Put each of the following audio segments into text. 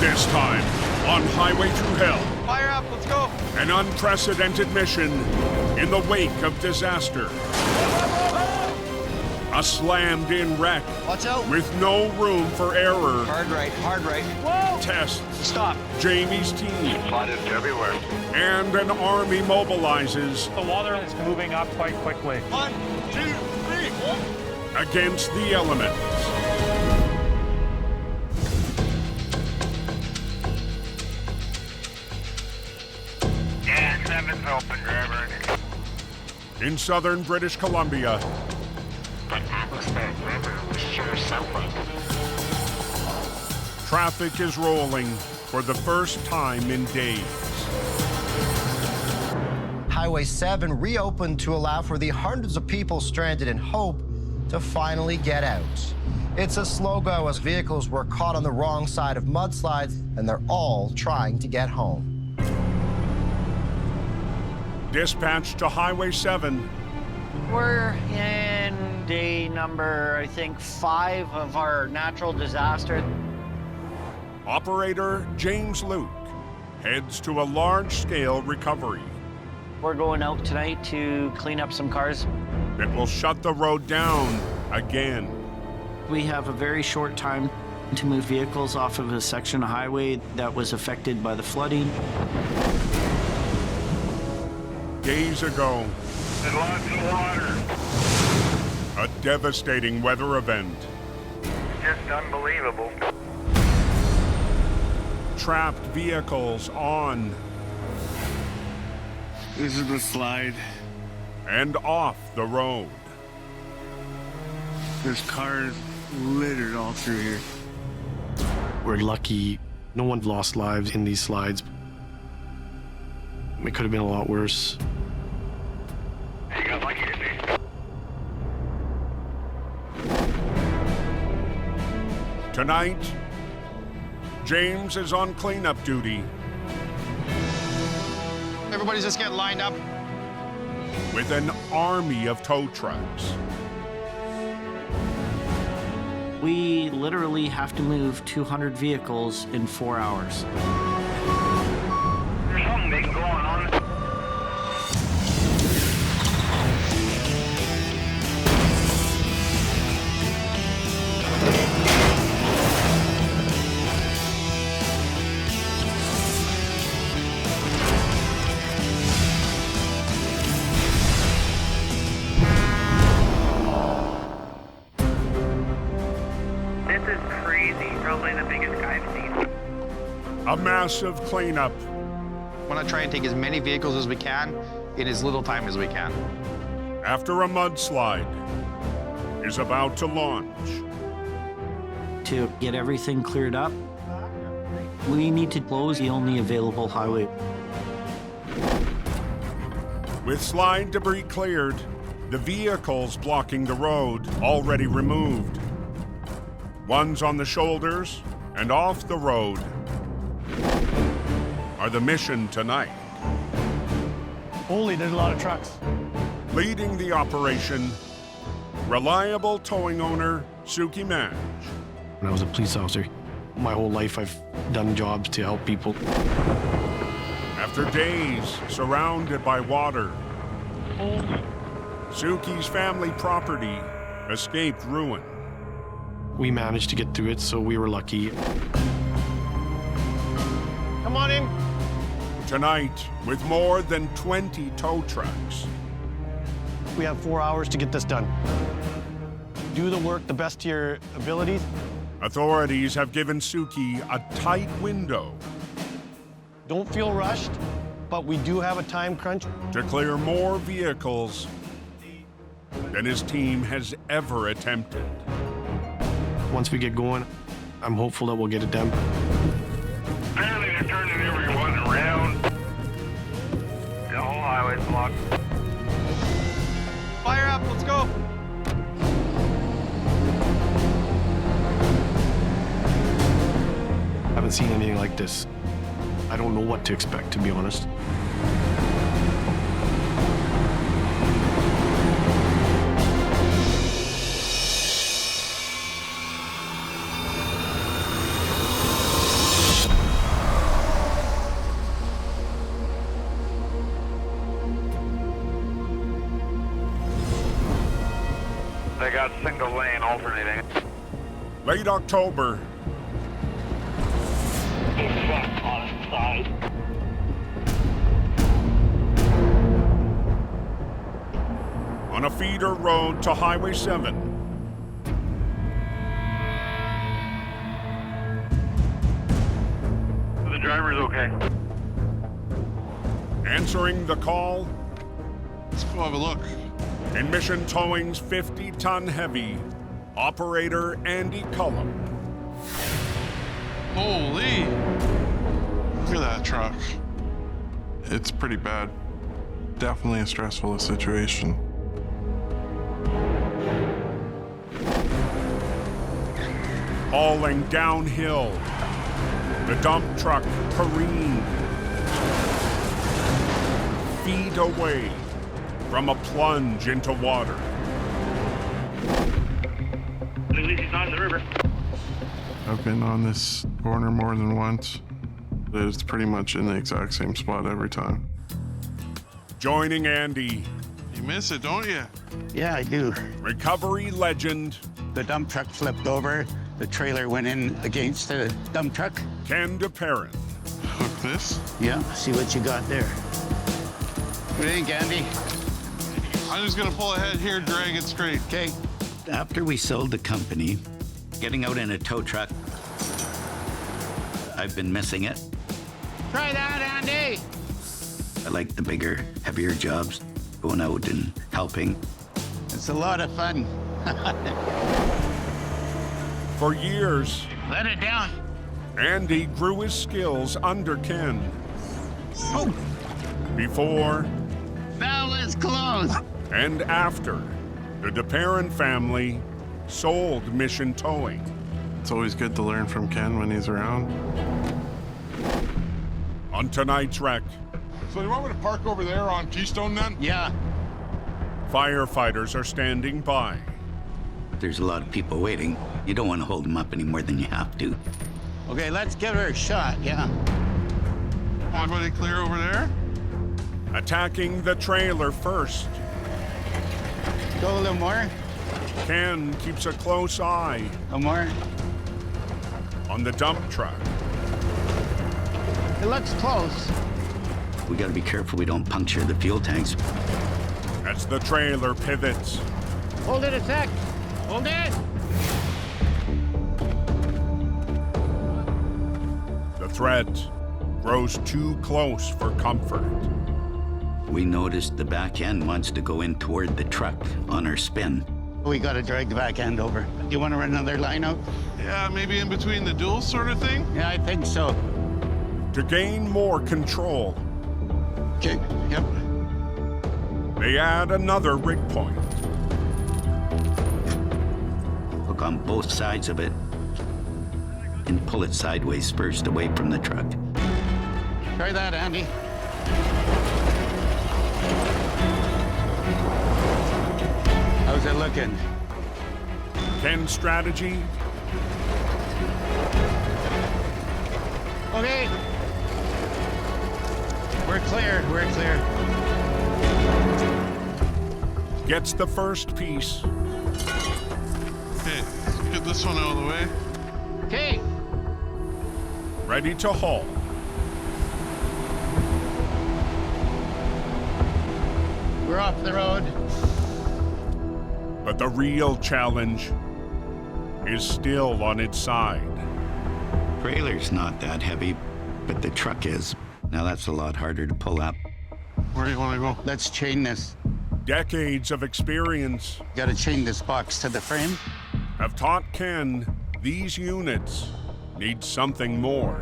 This time on Highway Thru Hell. Fire up, let's go. An unprecedented mission in the wake of disaster. A slammed-in wreck. Watch out. With no room for error. Hard right, hard right. Whoa! Tests. Stop. Jamie's team. Flooded everywhere. And an army mobilizes. The water is moving up quite quickly. 1, 2, 3. Against the elements. Yeah, 7's open, driver. In southern British Columbia. The atmospheric river was sure something. Traffic is rolling for the first time in days. Highway 7 reopened to allow for the hundreds of people stranded in Hope to finally get out. It's a slow go as vehicles were caught on the wrong side of mudslides, and they're all trying to get home. Dispatched to Highway 7. We're in day number, I think, 5 of our natural disaster. Operator James Luke heads to a large-scale recovery. We're going out tonight to clean up some cars. It will shut the road down again. We have a very short time to move vehicles off of a section of highway that was affected by the flooding. Days ago, There's lots of water. a devastating weather event. Just unbelievable. Trapped vehicles on This is the slide. and off the road. There's cars littered all through here. We're lucky no one lost lives in these slides. It could have been a lot worse. You got lucky today. Tonight, James is on cleanup duty Everybody's just getting lined up. with an army of tow trucks. We literally have to move 200 vehicles in 4 hours. There's something big going on. This is crazy. Probably the biggest I've seen. A massive cleanup Want to try and take as many vehicles as we can in as little time as we can. after a mudslide is about to launch. To get everything cleared up, we need to close the only available highway. With slide debris cleared, the vehicles blocking the road already removed. Ones on the shoulders and off the road are the mission tonight. Holy, there's a lot of trucks. Leading the operation, reliable towing owner Suki Manj. When I was a police officer, my whole life I've done jobs to help people. After days surrounded by water, Suki's family property escaped ruin. We managed to get through it, so we were lucky. Come on in. Tonight, with more than 20 tow trucks, We have 4 hours to get this done. Do the work the best to your abilities. authorities have given Suki a tight window Don't feel rushed, but we do have a time crunch. to clear more vehicles than his team has ever attempted. Once we get going, I'm hopeful that we'll get it done. Apparently they're turning everyone around. The whole highway's blocked. Fire up, let's go. I haven't seen anything like this. I don't know what to expect, to be honest. Yeah, single lane alternating. Late October. On its side. On a feeder road to Highway 7. The driver's okay. Answering the call Let's go have a look. in Mission Towing's 50-ton heavy, operator Andy Cullum. Holy! Look at that truck. It's pretty bad. Definitely a stressful situation. Hauling downhill, the dump truck careened feet away from a plunge into water. At least he's not in the river. I've been on this corner more than once. It's pretty much in the exact same spot every time. Joining Andy, You miss it, don't you? Yeah, I do. recovery legend The dump truck flipped over. The trailer went in against the dump truck. Ken DeParent. Hook this. Yeah, see what you got there. What do you think, Andy? I'm just gonna pull ahead here, drag it straight. Okay. After we sold the company, getting out in a tow truck, I've been missing it. Try that, Andy! I like the bigger, heavier jobs, going out and helping. It's a lot of fun. For years, Let it down. Andy grew his skills under Ken. Oh, Before that was close. and after the DeParent family sold Mission Towing. It's always good to learn from Ken when he's around. On tonight's wreck, So you want me to park over there on Keystone then? Yeah. firefighters are standing by. There's a lot of people waiting. You don't want to hold them up any more than you have to. Okay, let's give her a shot, yeah. Everybody clear over there? Attacking the trailer first. Go a little more. Ken keeps a close eye A little more. on the dump truck. It looks close. We gotta be careful we don't puncture the fuel tanks. As the trailer pivots, Hold it a sec. Hold it. the threat grows too close for comfort. We noticed the back end wants to go in toward the truck on our spin. We gotta drag the back end over. Do you want to run another line out? Yeah, maybe in between the duels sort of thing? Yeah, I think so. To gain more control, Okay, yep. they add another rig point. Hook on both sides of it and pull it sideways first away from the truck. Try that, Andy. How's it looking? Ken's strategy, Okay. We're clear, we're clear. gets the first piece, Okay, let's get this one out of the way. Okay. ready to haul. We're off the road. But the real challenge is still on its side. Trailer's not that heavy, but the truck is. Now that's a lot harder to pull up. Where do you want to go? Let's chain this. Decades of experience Gotta chain this box to the frame. have taught Ken these units need something more.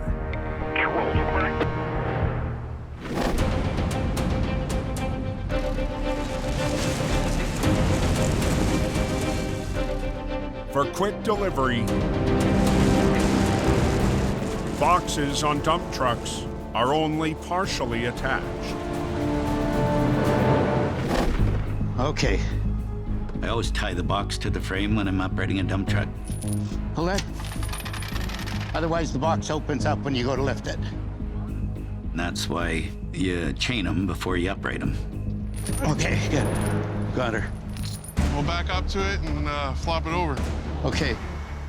For quick delivery, boxes on dump trucks are only partially attached. Okay. I always tie the box to the frame when I'm operating a dump truck. Pull it. Otherwise, the box opens up when you go to lift it. That's why you chain them before you upright them. Okay, good. Got her. We'll back up to it and flop it over. Okay.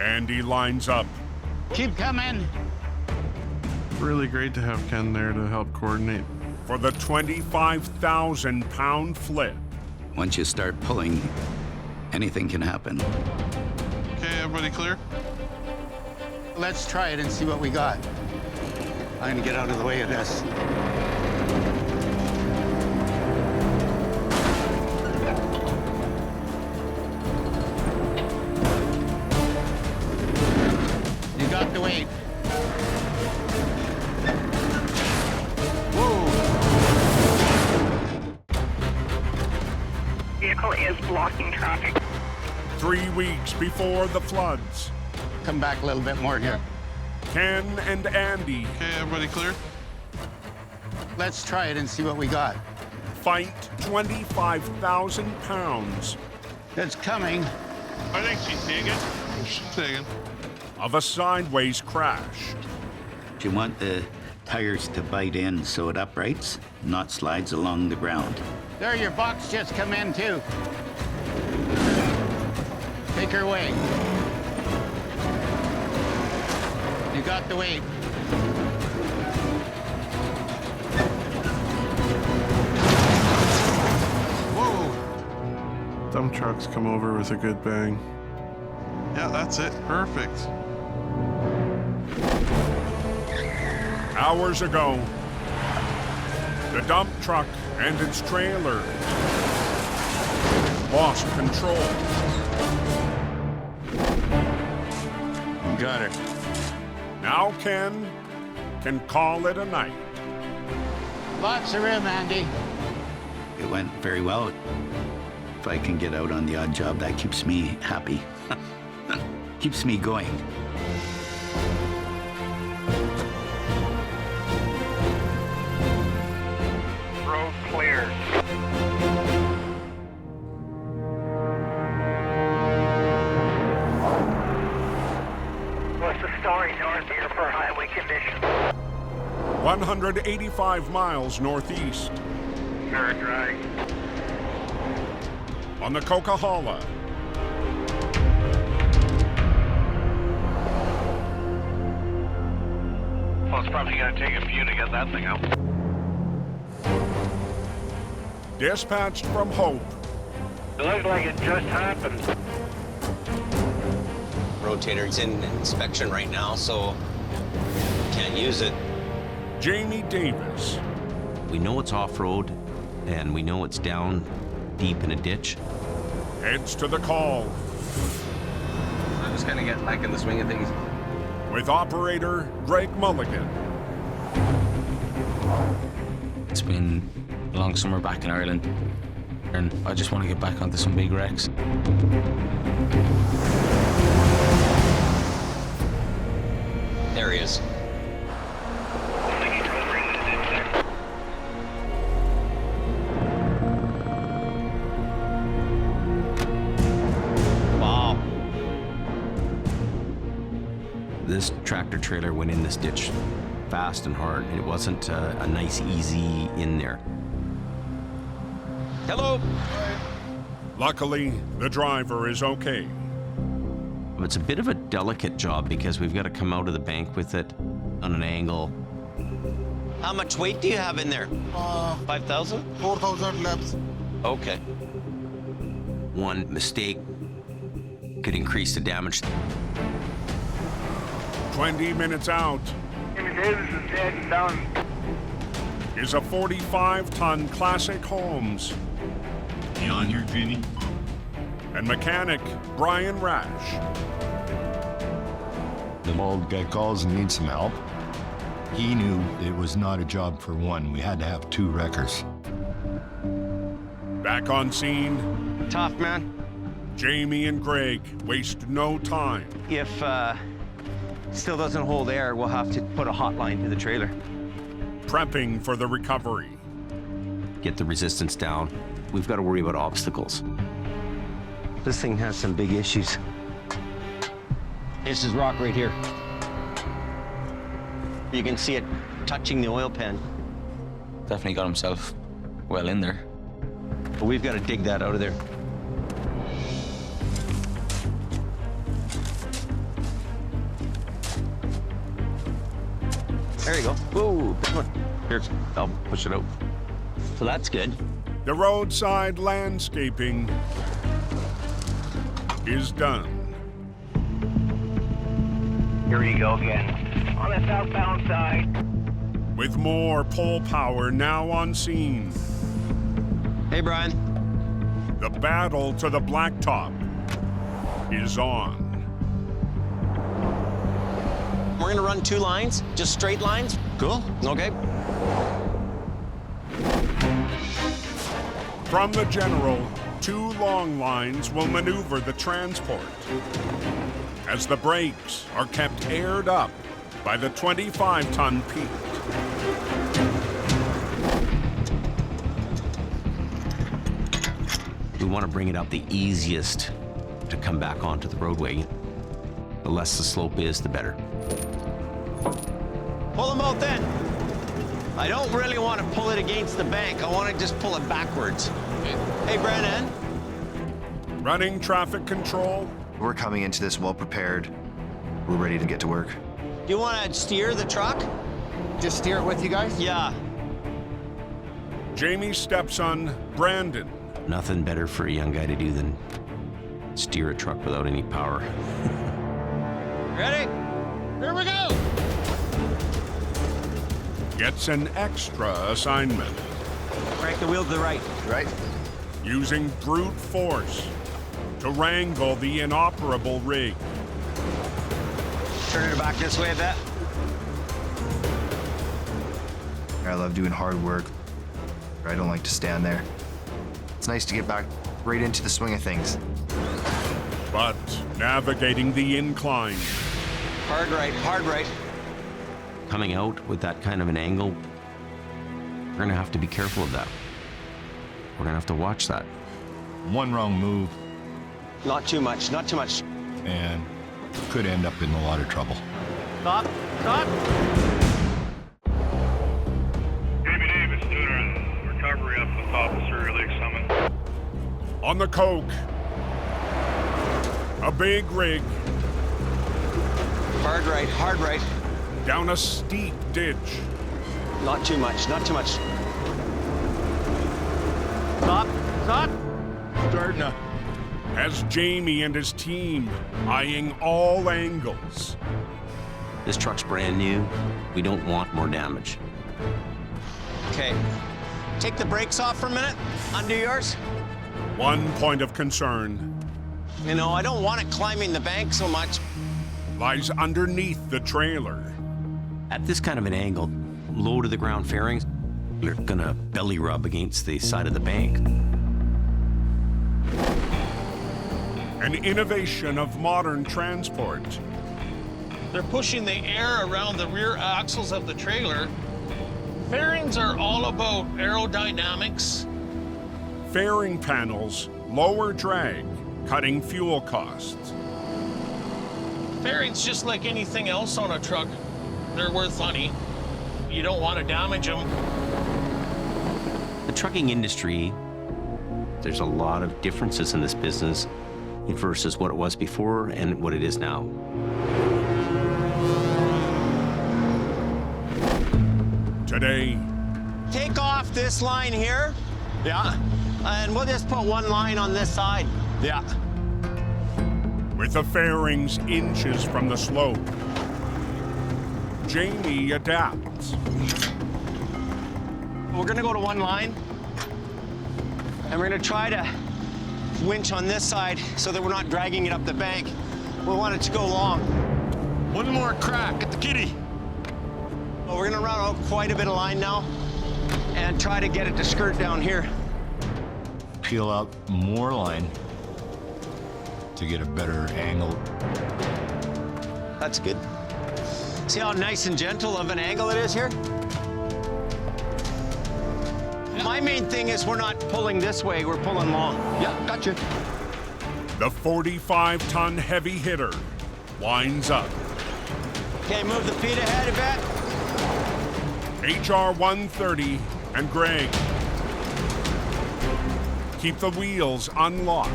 Andy lines up. Keep coming. Really great to have Ken there to help coordinate. For the 25,000-pound flip. Once you start pulling, anything can happen. Okay, everybody clear? Let's try it and see what we got. I'm gonna get out of the way of this. You got the weight. Whoa! Vehicle is blocking traffic. 3 weeks before the floods. Come back a little bit more here. Ken and Andy Okay, everybody clear? Let's try it and see what we got. fight 25,000 pounds It's coming. I think she's taking. She's taking. of a sideways crash. You want the tires to bite in so it uprights, not slides along the ground. There, your box just come in too. Take her away. You got the weight. Whoa! Dump trucks come over with a good bang. Yeah, that's it. Perfect. Hours ago, the dump truck and its trailer lost control. Got it. Now Ken can call it a night. Lots of room, Andy. It went very well. If I can get out on the odd job, that keeps me happy. Keeps me going. Road clear. What's the story north here for highway conditions? 185 miles northeast Very dry. on the Coquihalla. Well, it's probably going to take a few to get that thing out. Dispatched from Hope, It looks like it just happened. Rotator's in inspection right now, so can't use it. Jamie Davis, We know it's off-road, and we know it's down deep in a ditch. heads to the call I'm just gonna get back in the swing of things. with operator Greg Mulligan. It's been a long summer back in Ireland, and I just want to get back onto some big wrecks. There he is. Wow. This tractor trailer went in this ditch fast and hard. It wasn't a nice, easy in there. Hello. Luckily, the driver is okay. It's a bit of a delicate job because we've got to come out of the bank with it on an angle. How much weight do you have in there? 5,000? 4,000 laps. Okay. One mistake could increase the damage. 20 minutes out Jimmy Davis is dead and done. is a 45-ton classic Holmes You on here, Jeannie? and mechanic Brian Rash. The old guy calls and needs some help. He knew it was not a job for one. We had to have two wreckers. Back on scene, Tough, man. Jamie and Greg waste no time. If still doesn't hold air, we'll have to put a hotline to the trailer. Prepping for the recovery. Get the resistance down. We've got to worry about obstacles. This thing has some big issues. This is rock right here. You can see it touching the oil pan. Definitely got himself well in there. But we've got to dig that out of there. There you go. Whoa, big one. Here, I'll push it out. So that's good. The roadside landscaping is done. Here we go again. On the southbound side. With more pole power now on scene, Hey, Brian. the battle to the blacktop is on. We're gonna run 2 lines, just straight lines. Cool. Okay. From the general, 2 long lines will maneuver the transport as the brakes are kept aired up by the 25-ton peak. We want to bring it up the easiest to come back onto the roadway. The less the slope is, the better. Pull them both in. I don't really want to pull it against the bank. I want to just pull it backwards. Hey, Brennan. Running traffic control. We're coming into this well prepared. We're ready to get to work. Do you want to steer the truck? Just steer it with you guys? Yeah. Jamie's stepson, Brandon. Nothing better for a young guy to do than steer a truck without any power. Ready? Here we go. Gets an extra assignment. Crank the wheel to the right. Right? Using brute force to wrangle the inoperable rig. Turn it back this way a bit. I love doing hard work. I don't like to stand there. It's nice to get back right into the swing of things. But navigating the incline. Hard right, hard right. Coming out with that kind of an angle, we're gonna have to be careful of that. We're gonna have to watch that. One wrong move Not too much, not too much. and could end up in a lot of trouble. Stop, stop. Jamie Davis doing a recovery up the top of Surrey Lake Summit. On the coke. A big rig Hard right, hard right. down a steep ditch. Not too much, not too much. Stop, stop. Starting to. As Jamie and his team eyeing all angles. This truck's brand new. We don't want more damage. Okay. Take the brakes off for a minute. Undo yours. One point of concern You know, I don't want it climbing the bank so much. lies underneath the trailer. At this kind of an angle, low to the ground fairings, they're gonna belly rub against the side of the bank. An innovation of modern transport. They're pushing the air around the rear axles of the trailer. Fairings are all about aerodynamics. Fairing panels lower drag, cutting fuel costs. Fairings, just like anything else on a truck, they're worth money. You don't want to damage them. The trucking industry, there's a lot of differences in this business versus what it was before and what it is now. Today, Take off this line here. Yeah. And we'll just put one line on this side. Yeah. with the fairings inches from the slope, Jamie adapts. We're gonna go to one line, and we're gonna try to winch on this side so that we're not dragging it up the bank. We want it to go long. One more crack at the kitty. Well, we're gonna run out quite a bit of line now and try to get it to skirt down here. Peel out more line to get a better angle. That's good. See how nice and gentle of an angle it is here? My main thing is we're not pulling this way, we're pulling long. Yeah, gotcha. The 45-ton heavy hitter winds up. Okay, move the feet ahead a bit. HR 130 and Greg keep the wheels unlocked.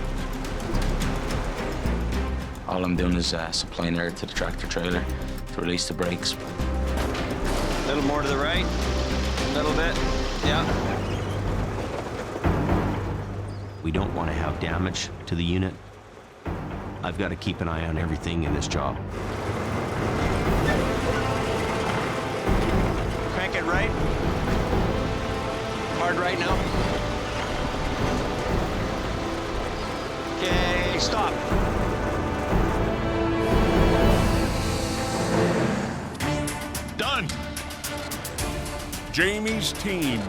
All I'm doing is supplying air to the tractor trailer to release the brakes. A little more to the right. A little bit. Yeah. We don't want to have damage to the unit. I've got to keep an eye on everything in this job. Crank it right. Hard right now. Okay, stop. Done. Jamie's team.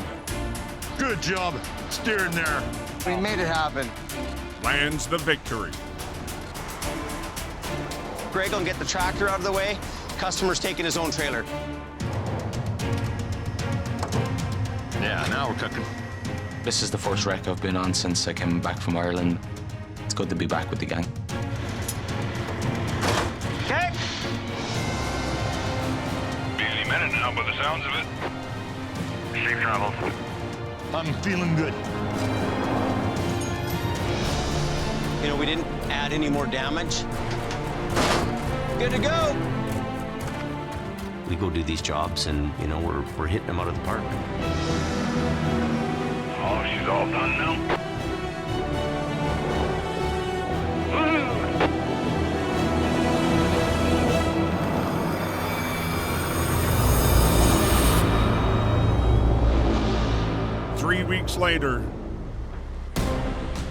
Good job steering there. We made it happen. Lands the victory. Greg will get the tractor out of the way. Customer's taking his own trailer. Yeah, now we're cooking. This is the first wreck I've been on since I came back from Ireland. It's good to be back with the gang. Okay. Busy minute now by the sounds of it. Safe travels. I'm feeling good. You know, we didn't add any more damage. Good to go. We go do these jobs and, you know, we're hitting them out of the park. Oh, she's all done now. Woo! 3 weeks later.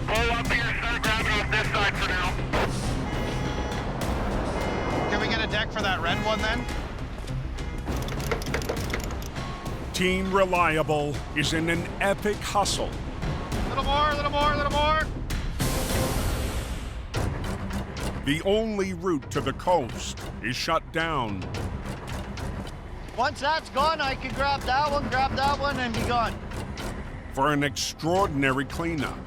Pull up here, start grabbing off this side for now. Can we get a deck for that red one then? Team Reliable is in an epic hustle. A little more, a little more, a little more. The only route to the coast is shut down. Once that's gone, I can grab that one, and be gone. For an extraordinary cleanup.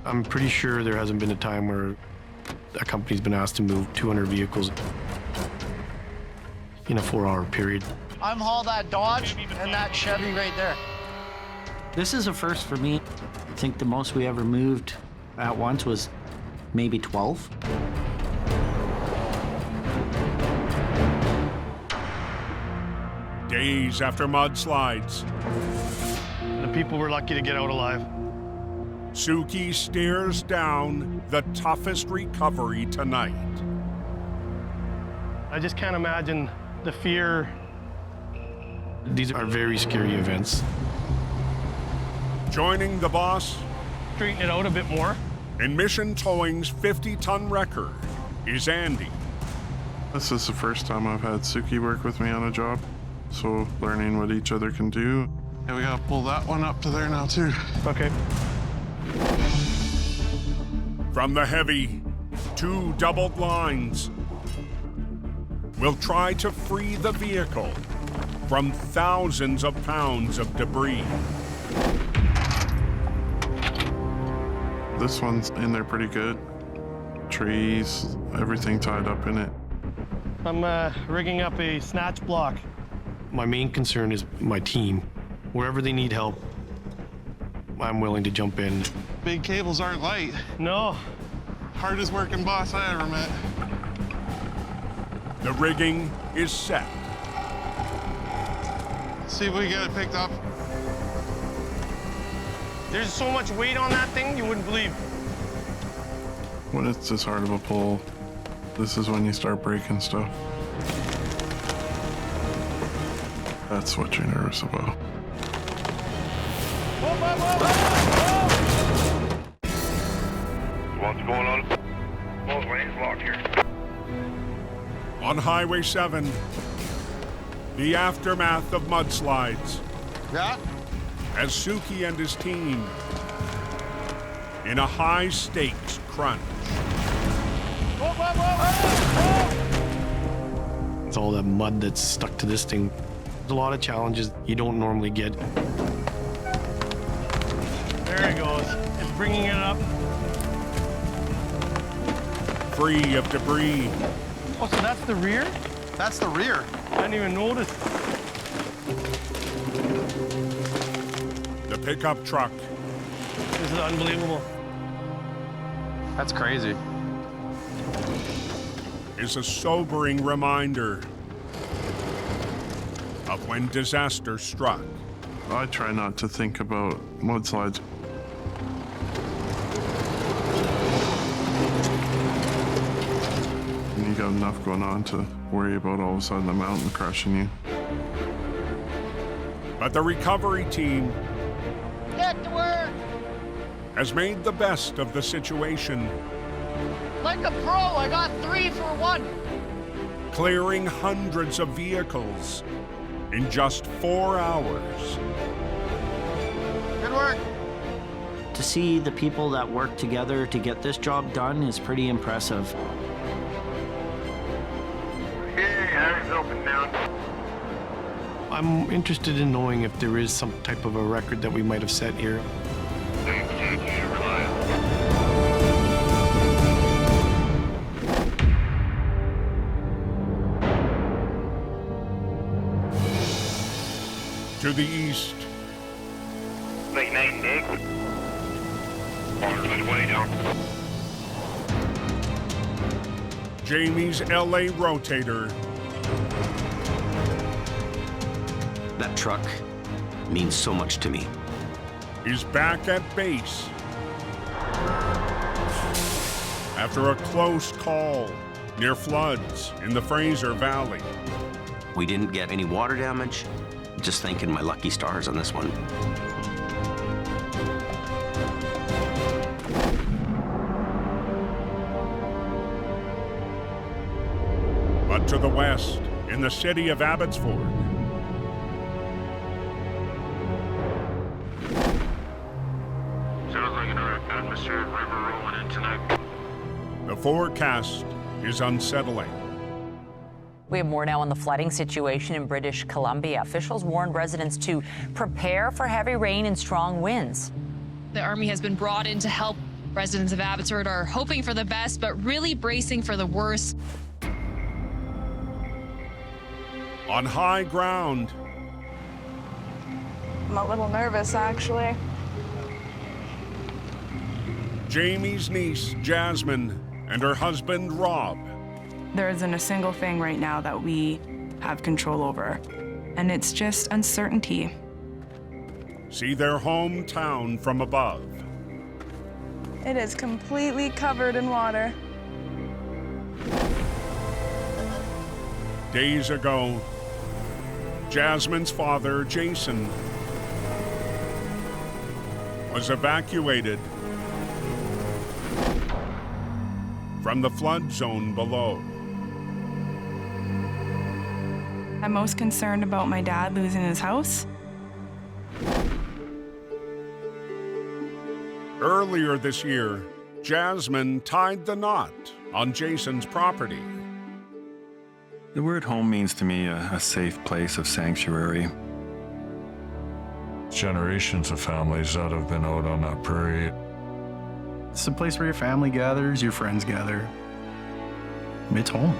I'm pretty sure there hasn't been a time where a company's been asked to move 200 vehicles in a 4-hour period. I'm haul that Dodge and that Chevy right there. This is a first for me. I think the most we ever moved at once was maybe 12. Days after mudslides. The people were lucky to get out alive. Suki stares down the toughest recovery tonight. I just can't imagine the fear. These are very scary events. Joining the boss. Straighten it out a bit more. In Mission Towing's 50-ton record is Andy. This is the first time I've had Suki work with me on a job, so learning what each other can do. Yeah, we gotta pull that one up to there now too. Okay. From the heavy, 2 doubled lines. We'll try to free the vehicle from thousands of pounds of debris. This one's in there pretty good. Trees, everything tied up in it. I'm rigging up a snatch block. My main concern is my team. Wherever they need help, I'm willing to jump in. Big cables aren't light. No. Hardest working boss I ever met. The rigging is set. See if we get it picked up. There's so much weight on that thing, you wouldn't believe. When it's this hard of a pull, this is when you start breaking stuff. That's what you're nervous about. What's going on? Both lanes locked here. On Highway 7, the aftermath of mudslides. Yeah? As Suki and his team in a high-stakes crunch. It's all that mud that's stuck to this thing. There's a lot of challenges you don't normally get. There it goes. It's bringing it up. Free of debris. Oh, so that's the rear? That's the rear. I didn't even notice. The pickup truck. This is unbelievable. That's crazy. Is a sobering reminder of when disaster struck. I try not to think about mudslides. You got enough going on to worry about all of a sudden the mountain crushing you. But the recovery team Get to work! has made the best of the situation, Like a pro, I got 3 for 1. clearing hundreds of vehicles in just 4 hours. Good work. To see the people that work together to get this job done is pretty impressive. I'm interested in knowing if there is some type of a record that we might have set here. To the east, Late night, Nick. On way down. Jamie's LA rotator That truck means so much to me. is back at base after a close call near floods in the Fraser Valley. We didn't get any water damage. Just thanking my lucky stars on this one. But to the west, in the city of Abbotsford, Sounds like another atmospheric river rolling in tonight. the forecast is unsettling. We have more now on the flooding situation in British Columbia. Officials warned residents to prepare for heavy rain and strong winds. The Army has been brought in to help. Residents of Abbotsford are hoping for the best, but really bracing for the worst. On high ground, I'm a little nervous, actually. Jamie's niece, Jasmine, and her husband, Rob, There isn't a single thing right now that we have control over, and it's just uncertainty. see their hometown from above. It is completely covered in water. Days ago, Jasmine's father, Jason, was evacuated from the flood zone below. I'm most concerned about my dad losing his house. Earlier this year, Jasmine tied the knot on Jason's property. The word home means to me a safe place of sanctuary. Generations of families that have been out on that prairie. It's a place where your family gathers, your friends gather. It's home.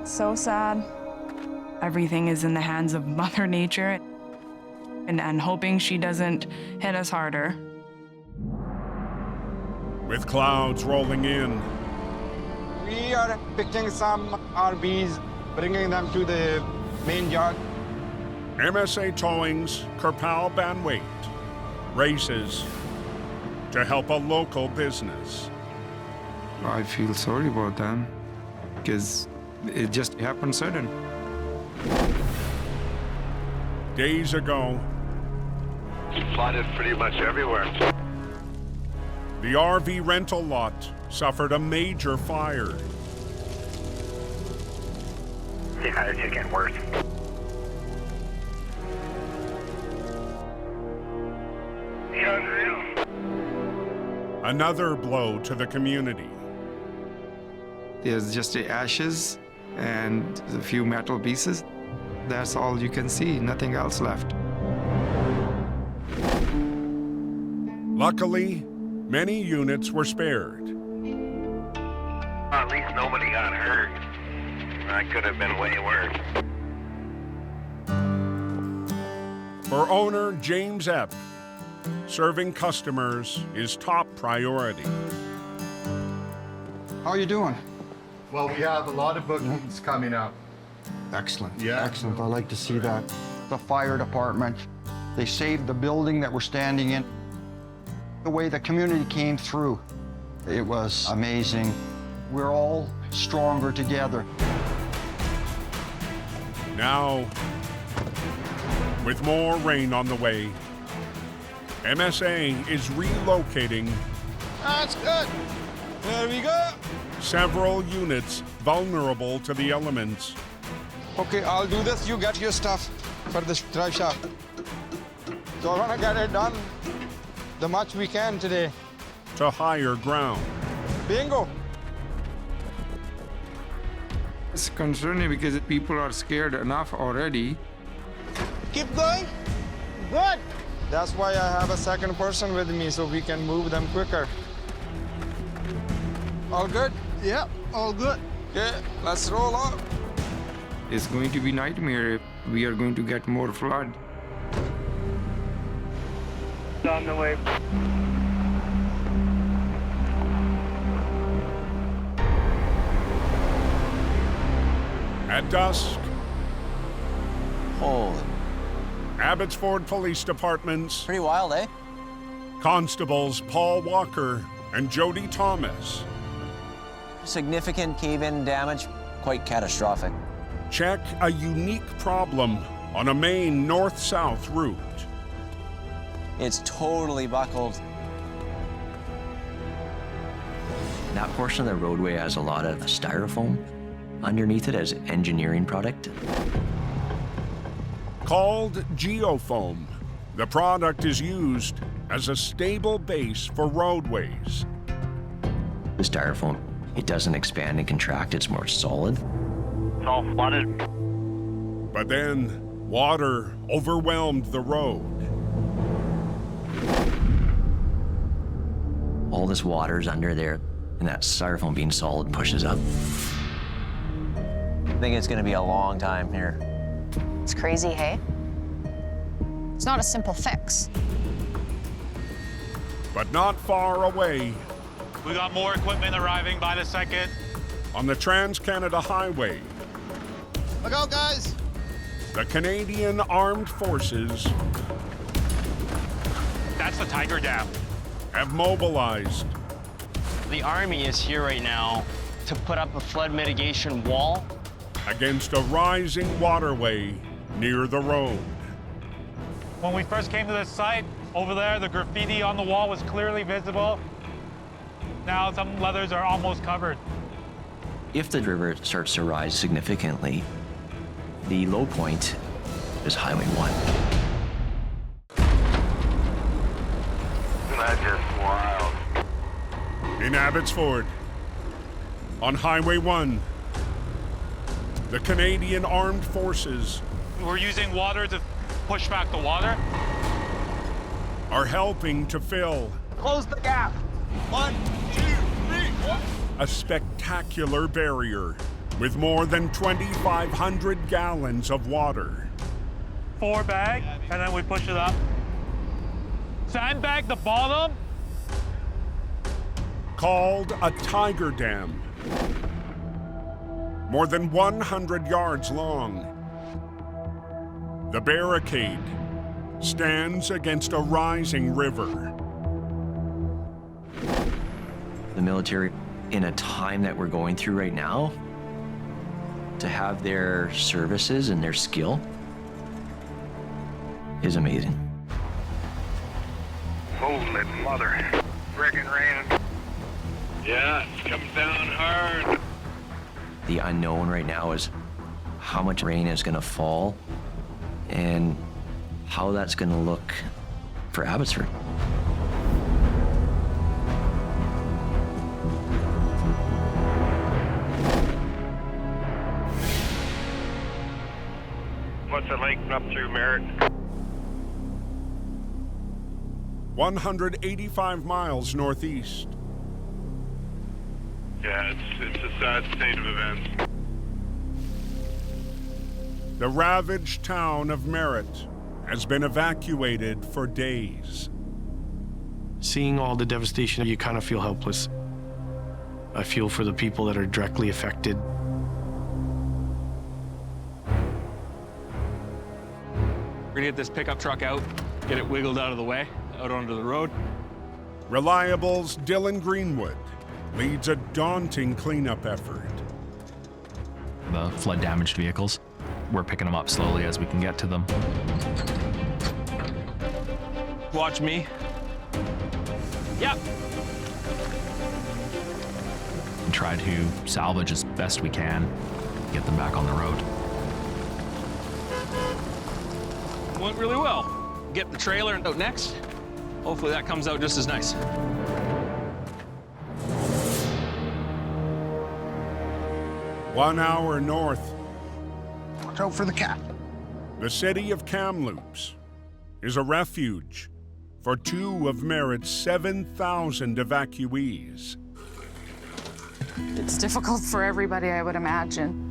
So sad. Everything is in the hands of Mother Nature, and hoping she doesn't hit us harder. With clouds rolling in, We are picking some RVs, bringing them to the main yard. MSA Towing's Kerpal Banwait races to help a local business. I feel sorry about them because it just happened sudden. Days ago, Flooded pretty much everywhere. the RV rental lot suffered a major fire. Yeah, it's just getting worse. Another blow to the community. There's just the ashes and a few metal pieces. That's all you can see, nothing else left. Luckily, many units were spared. At least nobody got hurt. That could have been way worse. For owner James Epp, serving customers is top priority. How you doing? Well, we have a lot of bookings coming up. Excellent. Yeah. Excellent. I like to see that. The fire department, they saved the building that we're standing in. The way the community came through, it was amazing. We're all stronger together. Now, with more rain on the way, MSA is relocating. That's good. There we go. Several units vulnerable to the elements. Okay, I'll do this. You get your stuff for this drive shop. So I want to get it done the much we can today. To higher ground. Bingo. It's concerning because people are scared enough already. Keep going. Good. That's why I have a second person with me so we can move them quicker. All good? Yeah, all good. Okay, let's roll up. It's going to be nightmare if we are going to get more flood. On the way. At dusk, Holy. Abbotsford Police Department's Pretty wild, eh? Constables Paul Walker and Jody Thomas Significant cave-in damage, quite catastrophic. check a unique problem on a main north-south route. It's totally buckled. That portion of the roadway has a lot of styrofoam underneath it as engineering product. Called geofoam, the product is used as a stable base for roadways. The styrofoam, it doesn't expand and contract, it's more solid. It's all flooded. But then, water overwhelmed the road. All this water's under there, and that styrofoam being solid pushes up. I think it's gonna be a long time here. It's crazy, hey? It's not a simple fix. But not far away, We got more equipment arriving by the second. on the Trans-Canada Highway, Look out, guys. the Canadian Armed Forces That's the Tiger Dam. have mobilized. The Army is here right now to put up a flood mitigation wall Against a rising waterway near the road. When we first came to this site, over there, the graffiti on the wall was clearly visible. Now some leathers are almost covered. If the river starts to rise significantly, the low point is Highway 1. That's just wild. In Abbotsford, on Highway 1, the Canadian Armed Forces We're using water to push back the water. are helping to fill Close the gap. 1, 2, 3. a spectacular barrier with more than 2,500 gallons of water. 4 bag, and then we push it up. Sandbag the bottom. Called a Tiger Dam. More than 100 yards long. The barricade stands against a rising river. The military, in a time that we're going through right now, to have their services and their skill is amazing. Holy mother. Freaking raining. Yeah, it's coming down hard. The unknown right now is how much rain is going to fall and how that's going to look for Abbotsford. What's it like up through Merritt? 185 miles northeast. Yeah, it's a sad state of events. The ravaged town of Merritt has been evacuated for days. Seeing all the devastation, you kind of feel helpless. I feel for the people that are directly affected. We're gonna get this pickup truck out, get it wiggled out of the way, out onto the road. Reliable's Dylan Greenwood leads a daunting cleanup effort. The flood-damaged vehicles, we're picking them up slowly as we can get to them. Watch me. Yep. And try to salvage as best we can, get them back on the road. Went really well. Get the trailer out next. Hopefully that comes out just as nice. 1 hour north. Watch out for the cat. The city of Kamloops is a refuge for 2 of Merritt's 7,000 evacuees. It's difficult for everybody, I would imagine.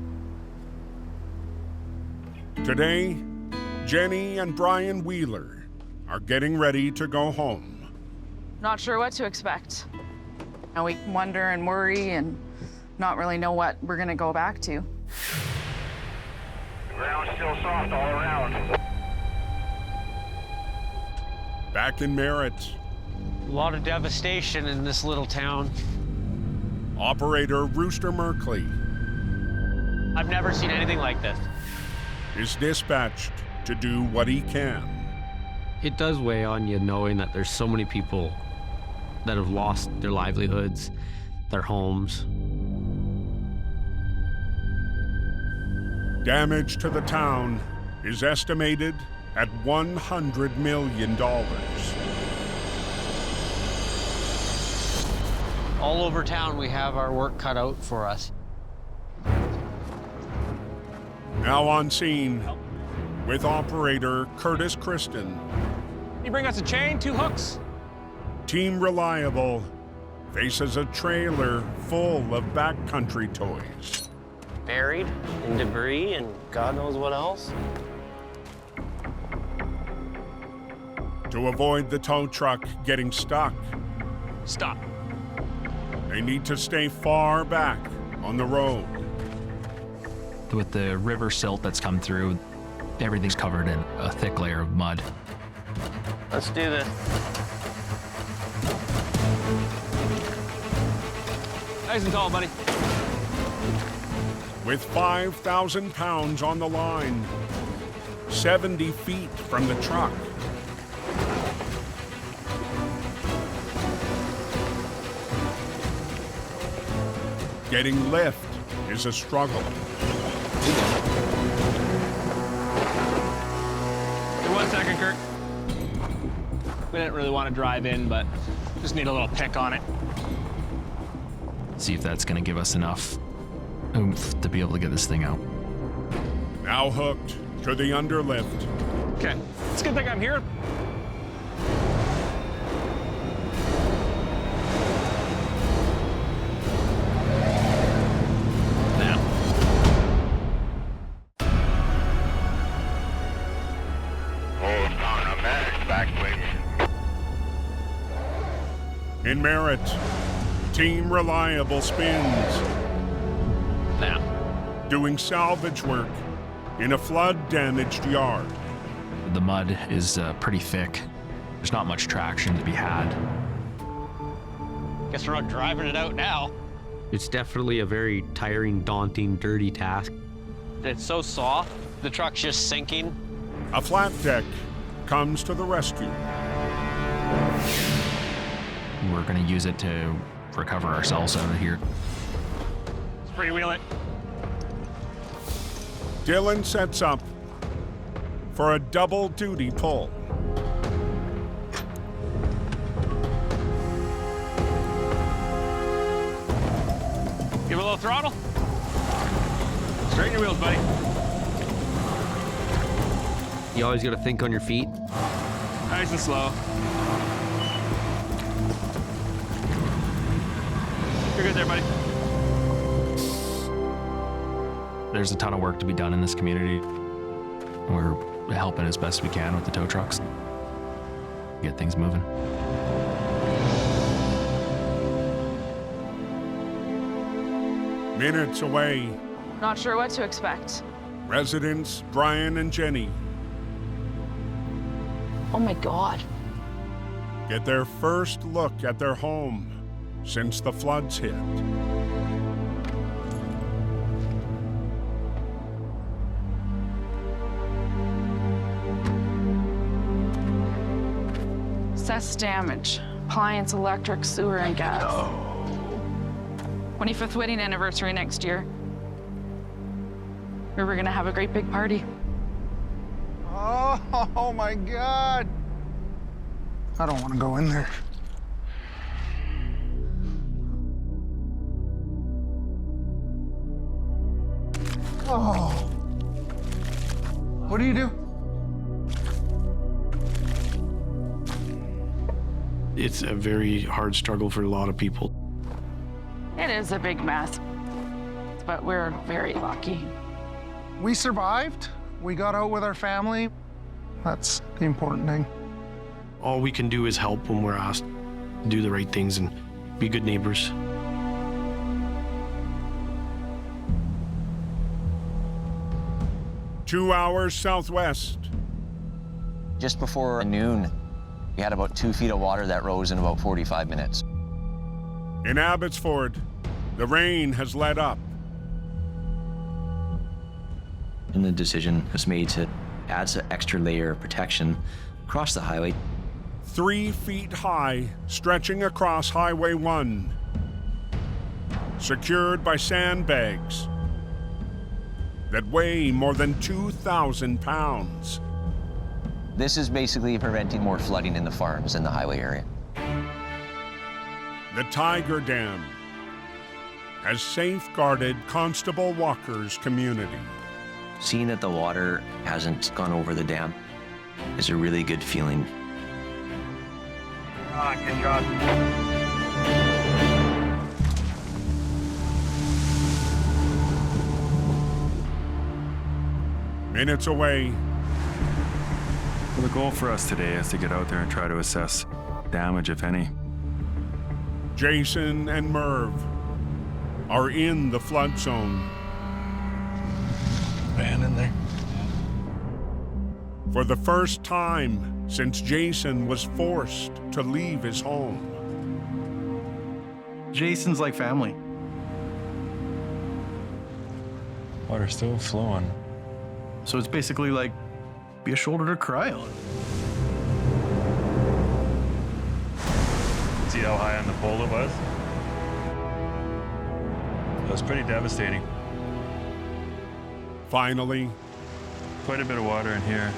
Today, Jenny and Brian Wheeler are getting ready to go home. Not sure what to expect. Now we wonder and worry and not really know what we're gonna go back to. The ground's still soft all around. Back in Merritt, A lot of devastation in this little town. operator Rooster Merkley I've never seen anything like this. is dispatched to do what he can. It does weigh on you knowing that there's so many people that have lost their livelihoods, their homes. Damage to the town is estimated at $100 million. All over town, we have our work cut out for us. Now on scene with operator Curtis Kristen. You bring us a chain, 2 hooks? Team Reliable faces a trailer full of backcountry toys. Buried in debris and God knows what else. To avoid the tow truck getting stuck, Stop. they need to stay far back on the road. With the river silt that's come through, everything's covered in a thick layer of mud. Let's do this. Nice and tall, buddy. With 5,000 pounds on the line, 70 feet from the truck. Getting lift is a struggle. Hey, 1 second, Kurt. We didn't really want to drive in, but just need a little pick on it. See if that's gonna give us enough oomph to be able to get this thing out. Now hooked to the underlift. Okay, it's a good thing I'm here. In Merritt, Team Reliable spins. Now. Doing salvage work in a flood-damaged yard. The mud is pretty thick. There's not much traction to be had. Guess we're not driving it out now. It's definitely a very tiring, daunting, dirty task. It's so soft, the truck's just sinking. A flat deck comes to the rescue. We're gonna use it to recover ourselves out of here. Let's freewheel it. Dylan sets up for a double-duty pull. Give it a little throttle. Straighten your wheels, buddy. You always gotta think on your feet. Nice and slow. You're good there, buddy. There's a ton of work to be done in this community. We're helping as best we can with the tow trucks. Get things moving. Minutes away, Not sure what to expect. residents Brian and Jenny Oh my God. get their first look at their home since the floods hit. Assess damage. Appliance, electric, sewer, and gas. 25th wedding anniversary next year. We were gonna have a great big party. Oh my God. I don't want to go in there. Oh. What do you do? It's a very hard struggle for a lot of people. It is a big mess, but we're very lucky. We survived. We got out with our family. That's the important thing. All we can do is help when we're asked to do the right things and be good neighbors. Two hours southwest. Just before noon, we had about 2 feet of water that rose in about 45 minutes. In Abbotsford, the rain has let up. And the decision was made to add an extra layer of protection across the highway. 3 feet high, stretching across Highway 1. Secured by sandbags that weigh more than 2,000 pounds. This is basically preventing more flooding in the farms in the highway area. The Tiger Dam has safeguarded Constable Walker's community. Seeing that the water hasn't gone over the dam is a really good feeling. Good job. Minutes away. Well, the goal for us today is to get out there and try to assess damage, if any. Jason and Merv are in the flood zone. Van in there. For the first time since Jason was forced to leave his home. Jason's like family. Water's still flowing. So it's basically like be a shoulder to cry on. See how high on the pole it was? It was pretty devastating. Finally, Quite a bit of water in here.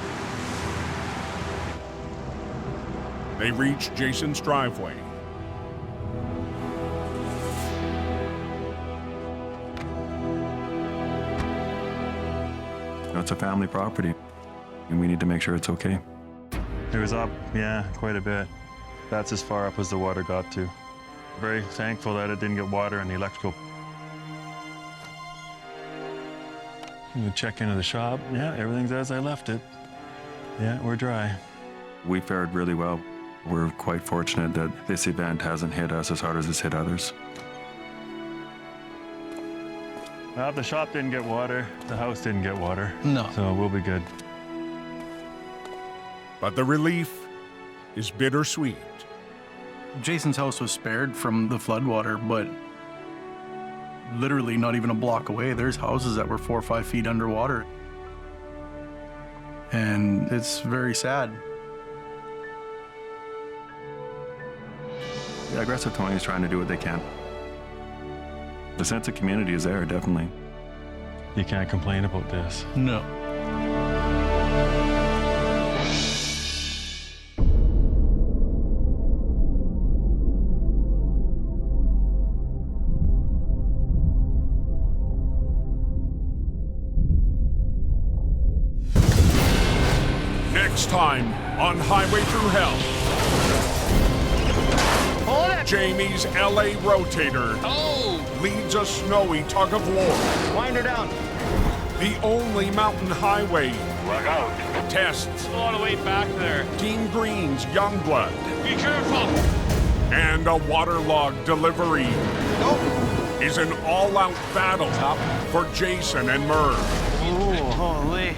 they reach Jason's driveway. You know, it's a family property, and we need to make sure it's okay. It was up, yeah, quite a bit. That's as far up as the water got to. Very thankful that it didn't get water in the electrical. We check into the shop. Yeah, everything's as I left it. Yeah, we're dry. We fared really well. We're quite fortunate that this event hasn't hit us as hard as it's hit others. Well, the shop didn't get water. The house didn't get water. No. So we'll be good. But the relief is bittersweet. Jason's house was spared from the floodwater, but literally not even a block away, there's houses that were 4 or 5 feet underwater. And it's very sad. Yeah, Aggressive Tony's trying to do what they can. The sense of community is there, definitely. You can't complain about this. No. Next time on Highway Thru Hell. Hold it! Jamie's LA rotator leads a snowy tug of war. Wind her down. The only mountain highway Look out. tests A lot of weight back there. Team Green's Youngblood Be careful. and a waterlogged delivery. is an all-out battle for Jason and Merv. Ooh, holy.